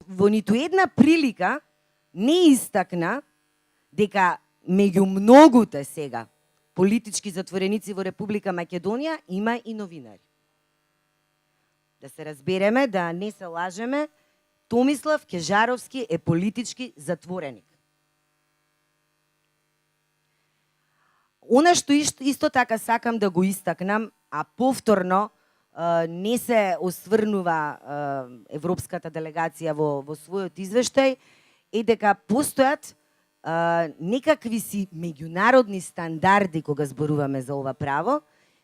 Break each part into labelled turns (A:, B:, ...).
A: во ниту една прилика не истакна дека меѓу многуте сега политички затвореници во Република Македонија има и новинари. Да се разбереме, да не се лажеме, Томислав Кежаровски е политички затвореник. Она што исто така сакам да го истакнам, а повторно не се осврнува европската делегација во својот извештај, е дека постојат некакви си меѓународни стандарди кога зборуваме за ова право,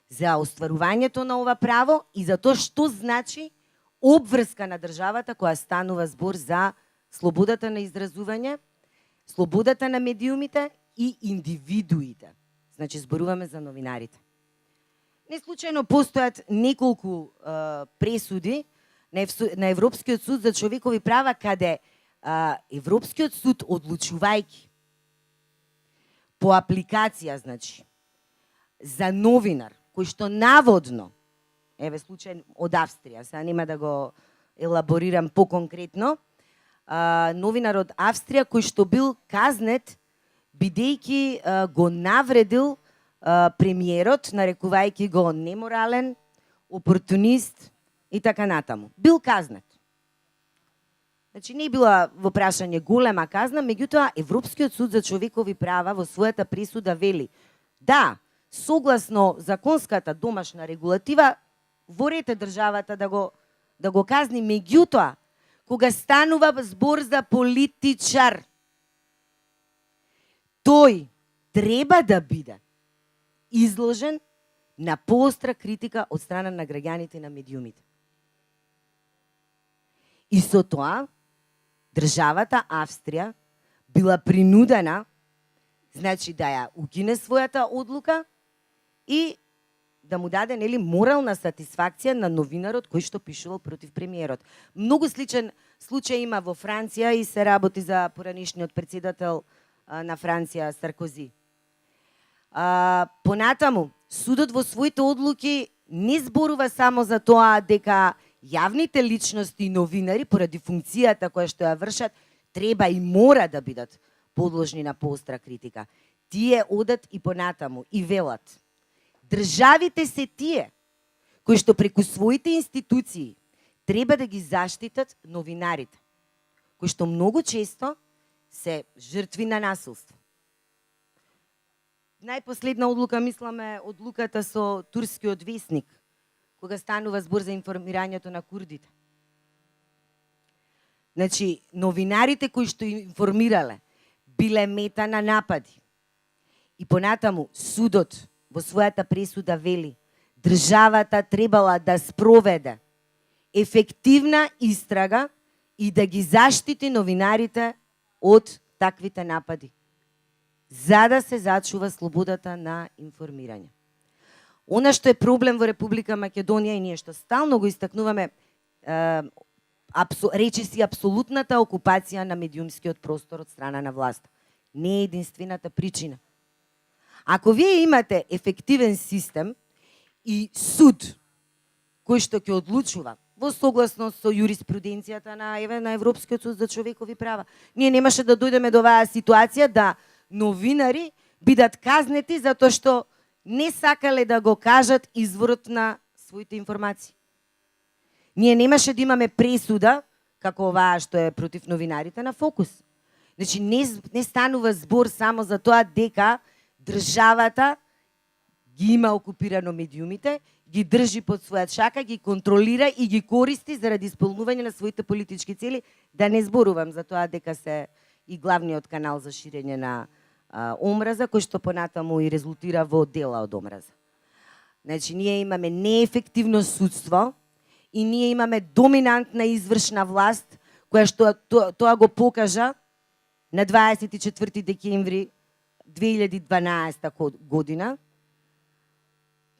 A: за остварувањето на ова право и за тоа што значи обврска на државата која станува збор за слободата на изразување, слободата на медиумите и индивидуите. Значи, зборуваме за новинарите. Не случајно постојат неколку пресуди на Европскиот суд за човекови права, каде Европскиот суд, одлучувајќи по апликација, значи, за новинар, кој што наводно, еве случај од Австрија, сега нема да го елаборирам поконкретно, новинар од Австрија кој што бил казнет бидејќи го навредил премиерот, нарекувајќи го неморален, опортунист и така натаму. Бил казнет. Значи не била во прашање голема казна, меѓутоа Европскиот суд за човекови права во својата пресуда вели да, согласно законската домашна регулатива, во ред е државата да го казни, меѓутоа кога станува збор за политичар, тој треба да биде изложен на поостра критика од страна на граѓаните и на медиумите. И со тоа, државата Австрија била принудена, значи да ја укине својата одлука и да му даде морална сатисфакција на новинарот кој што пишувал против премиерот. Многу сличен случај има во Франција и се работи за поранишниот председател на Франција Саркози. Понатаму, судот во своите одлуки не зборува само за тоа дека јавните личности и новинари, поради функцијата која што ја вршат, треба и мора да бидат подложни на поостра критика. Тие одат и понатаму и велат. Државите се тие кои што преку своите институции треба да ги заштитат новинарите, кои што многу често се жртви на насилство. Најпоследна одлука, мисламе, одлуката со турскиот весник, кога станува збор за информирањето на курдите. Значи, новинарите кои што информирале биле мета на напади. И понатаму, судот во својата пресуда вели, државата требала да спроведе ефективна истрага и да ги заштити новинарите од таквите напади, за да се зачува слободата на информирање. Она што е проблем во Република Македонија и ние што стално го истакнуваме, речиси апсолутната окупација на медиумскиот простор од страна на власта. Не е единствената причина. Ако вие имате ефективен систем и суд кој што ќе одлучува во согласност со юриспруденцијата на Европскиот суд за човекови права, ние немаше да дојдеме до оваа ситуација да новинари бидат казнети затоа што не сакале да го кажат изворот на своите информации. Ние немаше да имаме пресуда, како оваа што е против новинарите, на Фокус. Значи, не станува збор само за тоа дека државата ги има окупирано медиумите, ги држи под својат шака, ги контролира и ги користи заради исполнување на своите политички цели, да не зборувам за тоа дека се и главниот канал за ширење на омраза, кој што понатаму и резултира во дела од омраза. Значи, ние имаме неефективно судство и ние имаме доминантна извршна власт, која што тоа го покажа на 24 декември 2012 година.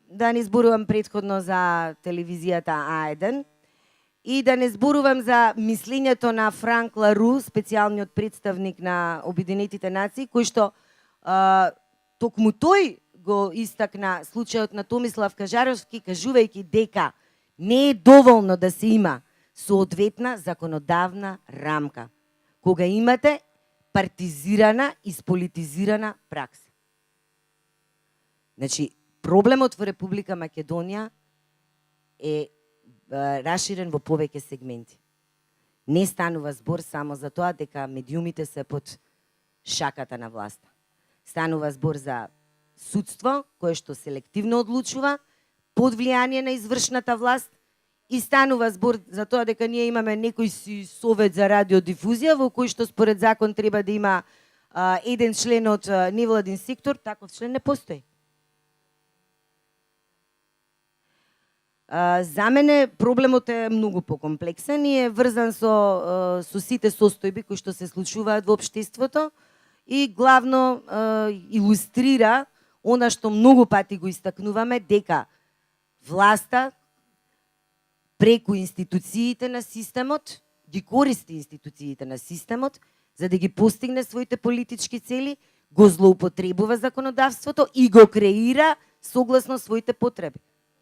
A: Да не зборувам претходно за телевизијата А1 и да не зборувам за мислењето на Франк Лару, специјалниот представник на Обединетите нации, кој што токму тој го истакна случајот на Томислав Кежаровски, кажувајќи дека не е доволно да се има соодветна законодавна рамка. Кога имате партизирана, исполитизирана пракса. Значи, проблемот во Република Македонија е раширен во повеќе сегменти. Не станува збор само за тоа дека медиумите се под шаката на власта. Станува збор за судство, кое што селективно одлучува, под влијание на извршната власт, и станува збор за тоа дека ние имаме некој си совет за радиодифузија, во кој што според закон треба да има еден член од невладин сектор, таков член не постои. За мене проблемот е многу покомплексен и е врзан со сите состојби кои што се случуваат во општеството и главно илустрира она што многу пати го истакнуваме, дека власта преку институциите на системот ги користи институциите на системот за да ги постигне своите политички цели, го злоупотребува законодавството и го креира согласно своите потреби.